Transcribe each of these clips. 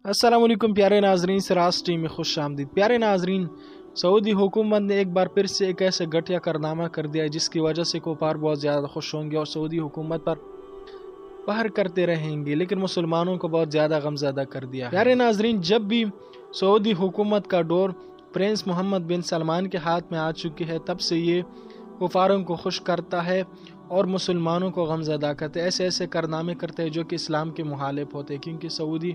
السلام علیکم پیارے ناظرین، سراج ٹیم میں خوش آمدید۔ پیارے ناظرین، سعودی حکومت نے ایک بار پھر سے ایک ایسے گھٹیا کارنامہ کر دیا جس کی وجہ سے کفار بہت زیادہ خوش ہوں گے اور سعودی حکومت پر پہر کرتے رہیں گے، لیکن مسلمانوں کو بہت زیادہ غمزدہ کر دیا ہے۔ پیارے ناظرین، جب بھی سعودی حکومت کا دور پرنس محمد بن سلمان کے ہاتھ میں آ چکی ہے، تب سے یہ کفاروں کو خوش کرتا ہے اور مسلمانوں کو غمزدہ کرتے ہیں۔ ایسے کارنامے کرتے ہیں جو کہ اسلام کے مخالف ہوتے ہیں، کیونکہ سعودی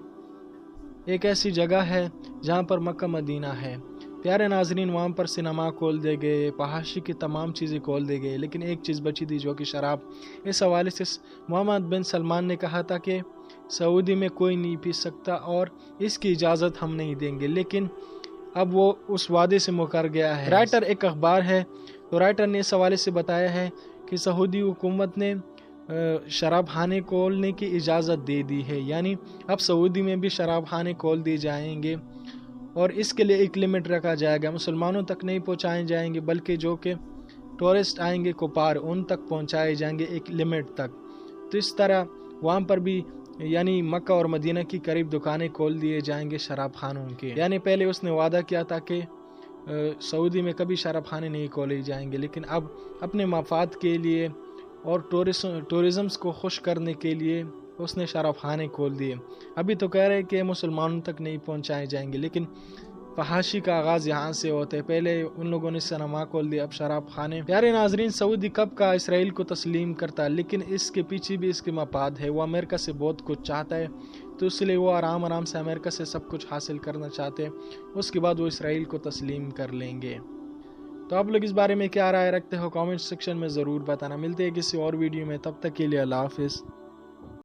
ایک ایسی جگہ ہے جہاں پر مکہ مدینہ ہے۔ پیارے ناظرین، وہاں پر سینما کھول دے گئے، فحاشی کی تمام چیزیں کھول دے گئے، لیکن ایک چیز بچی تھی جو کہ شراب۔ اس حوالے سے محمد بن سلمان نے کہا تھا کہ سعودی میں کوئی نہیں پی سکتا اور اس کی اجازت ہم نہیں دیں گے، لیکن اب وہ اس وعدے سے مکر گیا ہے۔ رائٹر ایک اخبار ہے، تو رائٹر نے اس حوالے سے بتایا ہے کہ سعودی حکومت نے شراب خانے کھولنے کی اجازت دے دی ہے، یعنی اب سعودی میں بھی شراب خانے کھول دی جائیں گے اور اس کے لیے ایک لمٹ رکھا جائے گا۔ مسلمانوں تک نہیں پہنچائے جائیں گے، بلکہ جو کہ ٹورسٹ آئیں گے کفار، ان تک پہنچائے جائیں گے ایک لمٹ تک۔ تو اس طرح وہاں پر بھی یعنی مکہ اور مدینہ کی قریب دکانیں کھول دیے جائیں گے شراب خانوں کے۔ یعنی پہلے اس نے وعدہ کیا تھا کہ سعودی میں کبھی شراب خانے نہیں کھولے جائیں گے، لیکن اب اپنے مفاد کے لیے اور ٹورزمز کو خوش کرنے کے لیے اس نے شراب خانے کھول دیے۔ ابھی تو کہہ رہے کہ مسلمانوں تک نہیں پہنچائے جائیں گے، لیکن فحاشی کا آغاز یہاں سے ہوتا ہے۔ پہلے ان لوگوں نے سینما کھول دیا، اب شراب خانے۔ پیارے ناظرین، سعودی کب کا اسرائیل کو تسلیم کرتا ہے، لیکن اس کے پیچھے بھی اس کے مفاد ہے۔ وہ امریکہ سے بہت کچھ چاہتا ہے، تو اس لیے وہ آرام سے امریکہ سے سب کچھ حاصل کرنا چاہتے ہیں، اس کے بعد وہ اسرائیل کو تسلیم کر لیں گے۔ تو آپ لوگ اس بارے میں کیا رائے رکھتے ہو؟ کامنٹ سیکشن میں ضرور بتانا۔ ملتے ہیں کسی اور ویڈیو میں، تب تک کے لیے اللہ حافظ۔